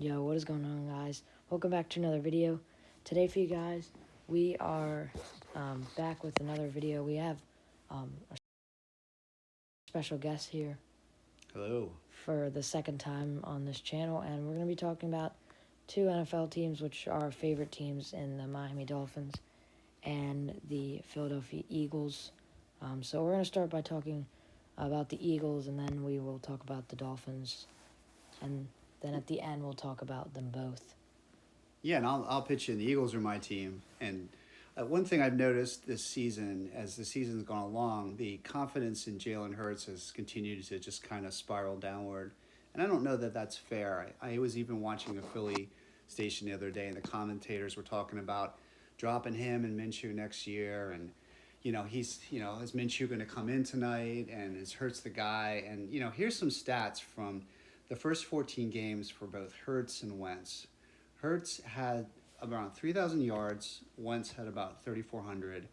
Yo, what is going on, guys? Welcome back to another video. Today for you guys, we are back with another video. We have a special guest here Hello. for the second time on this channel, and we're going to be talking about two NFL teams, which are our favorite teams in the Miami Dolphins and the Philadelphia Eagles. So we're going to start by talking about the Eagles, and then we will talk about the Dolphins, and then at the end we'll talk about them both. Yeah, and I'll pitch in. The Eagles are my team, and one thing I've noticed this season, as the season's gone along, the confidence in Jalen Hurts has continued to just kind of spiral downward, and I don't know that that's fair. I was even watching a Philly station the other day, and the commentators were talking about dropping him and Minshew next year, and is Minshew going to come in tonight, and is Hurts the guy? And here's some stats from the first 14 games for both Hurts and Wentz. Hurts had around 3,000 yards. Wentz had about 3,400.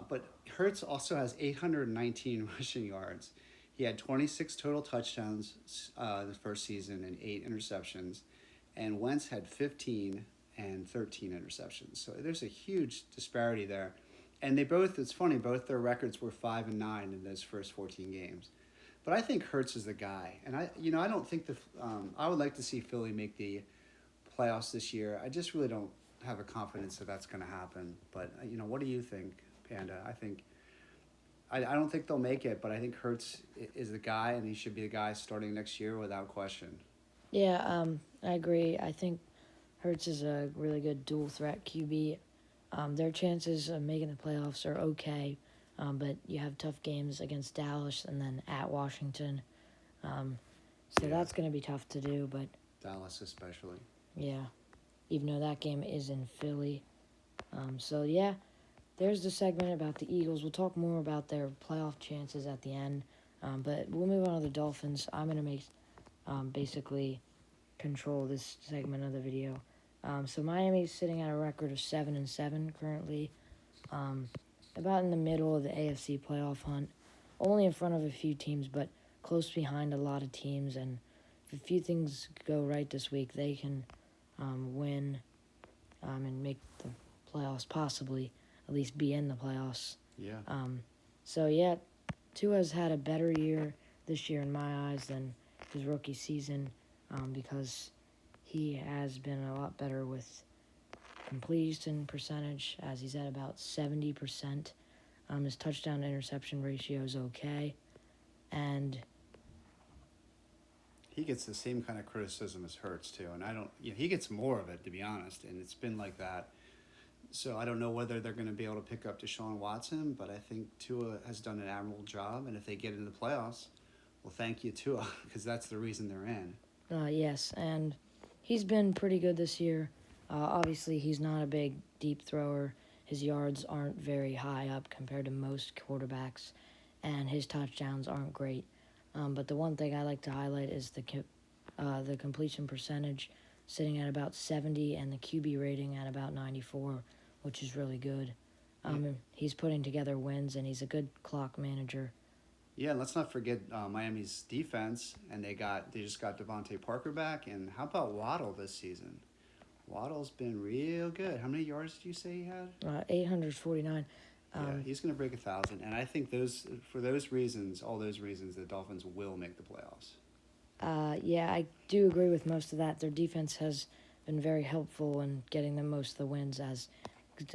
But Hurts also has 819 rushing yards. He had 26 total touchdowns the first season and 8 interceptions. And Wentz had 15 and 13 interceptions. So there's a huge disparity there. And it's funny, both their records were 5 and 9 in those first 14 games. But I think Hurts is the guy. And I don't think I would like to see Philly make the playoffs this year. I just really don't have a confidence that that's going to happen. But what do you think, Panda? I don't think they'll make it, but I think Hurts is the guy, and he should be the guy starting next year without question. Yeah, I agree. I think Hurts is a really good dual threat QB. Their chances of making the playoffs are okay, but you have tough games against Dallas and then at Washington. So that's going to be tough to do, but Dallas especially. yeah, even though that game is in Philly. So yeah, there's the segment about the Eagles. We'll talk more about their playoff chances at the end, but we'll move on to the Dolphins. I'm going to make basically control this segment of the video. So Miami's sitting at a record of 7-7 currently, about in the middle of the AFC playoff hunt, only in front of a few teams, but close behind a lot of teams. And if a few things go right this week, they can win and make the playoffs, possibly at least be in the playoffs. Yeah. So yeah, Tua's had a better year this year in my eyes than his rookie season, because he has been a lot better with completion percentage, as he's at about 70%. His touchdown to interception ratio is okay, and He gets the same kind of criticism as Hurts too, and I don't. He gets more of it, to be honest, and it's been like that. So I don't know whether they're going to be able to pick up Deshaun Watson, but I think Tua has done an admirable job, and if they get into the playoffs, well, thank you, Tua, because that's the reason they're in. yes, and he's been pretty good this year. Obviously, he's not a big, deep thrower. His yards aren't very high up compared to most quarterbacks, and his touchdowns aren't great. But the one thing I like to highlight is the completion percentage, sitting at about 70, and the QB rating at about 94, which is really good. He's putting together wins, and he's a good clock manager. Yeah, let's not forget Miami's defense, and they just got Devontae Parker back, and how about Waddle this season? Waddle's been real good. How many yards did you say he had? 849. Yeah, he's going to break 1,000, and I think for those reasons, all those reasons, the Dolphins will make the playoffs. Yeah, I do agree with most of that. Their defense has been very helpful in getting them most of the wins, as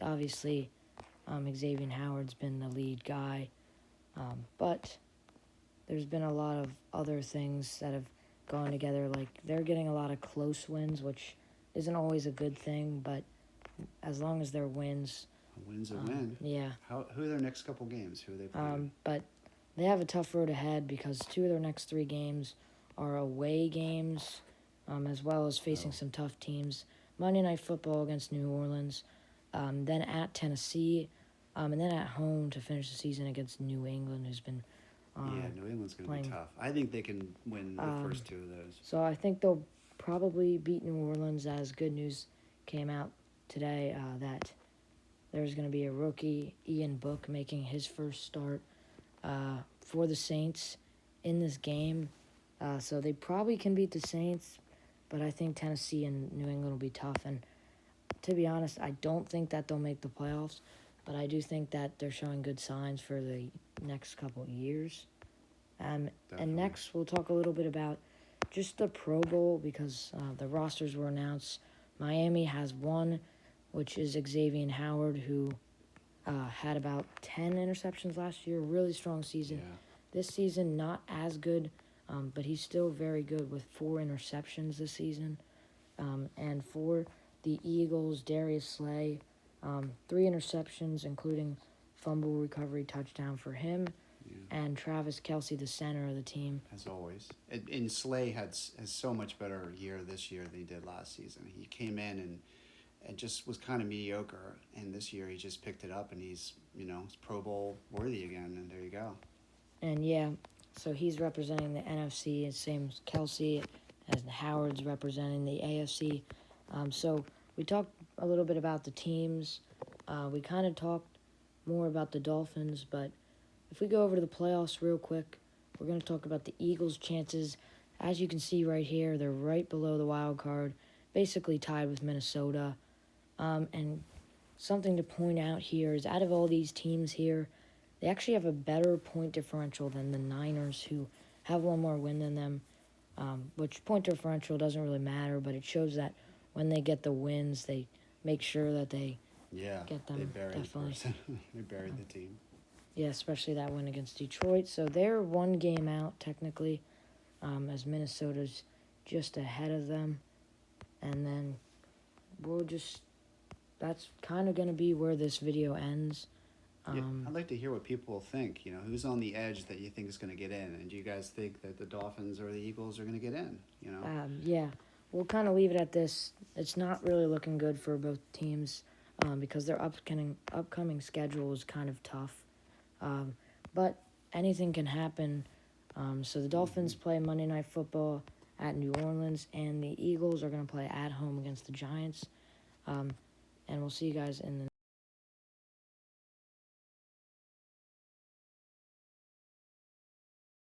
obviously Xavier Howard's been the lead guy. But there's been a lot of other things that have gone together. Like, they're getting a lot of close wins, which isn't always a good thing, but as long as they're wins. A win's a win. Yeah. Who are their next couple games? Who are they playing? But they have a tough road ahead, because 2 of their next 3 games are away games, as well as facing some tough teams. Monday Night Football against New Orleans, then at Tennessee, and then at home to finish the season against New England, who's been New England's going to be tough. I think they can win the first 2 of those. So I think they'll probably beat New Orleans, as good news came out today that there's going to be a rookie, Ian Book, making his first start for the Saints in this game. So they probably can beat the Saints. but I think Tennessee and New England will be tough. And to be honest, I don't think that they'll make the playoffs, but I do think that they're showing good signs for the next couple of years. And Definitely. next, we'll talk a little bit about just the Pro Bowl because the rosters were announced. Miami has one, which is Xavier Howard, who had about 10 interceptions last year. Really strong season. Yeah. This season, not as good, but he's still very good with 4 interceptions this season. And for the Eagles, Darius Slay, 3 interceptions, including fumble recovery touchdown for him. Yeah. And Travis Kelce, the center of the team. As always. And Slay has so much better year this year than he did last season. He came in and just was kind of mediocre. And this year he just picked it up and he's Pro Bowl worthy again. And there you go. And yeah, so he's representing the NFC, same as Kelce, as Howard's representing the AFC. So we talked a little bit about the teams. We kind of talked more about the Dolphins, but if we go over to the playoffs real quick, we're going to talk about the Eagles' chances. As you can see right here, they're right below the wild card, basically tied with Minnesota. And something to point out here is out of all these teams here, they actually have a better point differential than the Niners, who have one more win than them, which point differential doesn't really matter, but it shows that when they get the wins, they make sure that they get them. They buried definitely. the person. They buried the team. Yeah, especially that win against Detroit. So they're one game out, technically, as Minnesota's just ahead of them. And then that's kind of going to be where this video ends. Yeah, I'd like to hear what people think. Who's on the edge that you think is going to get in? And do you guys think that the Dolphins or the Eagles are going to get in? Yeah, we'll kind of leave it at this. It's not really looking good for both teams because their upcoming schedule is kind of tough. But anything can happen. So the Dolphins play Monday Night Football at New Orleans, and the Eagles are going to play at home against the Giants. And we'll see you guys in the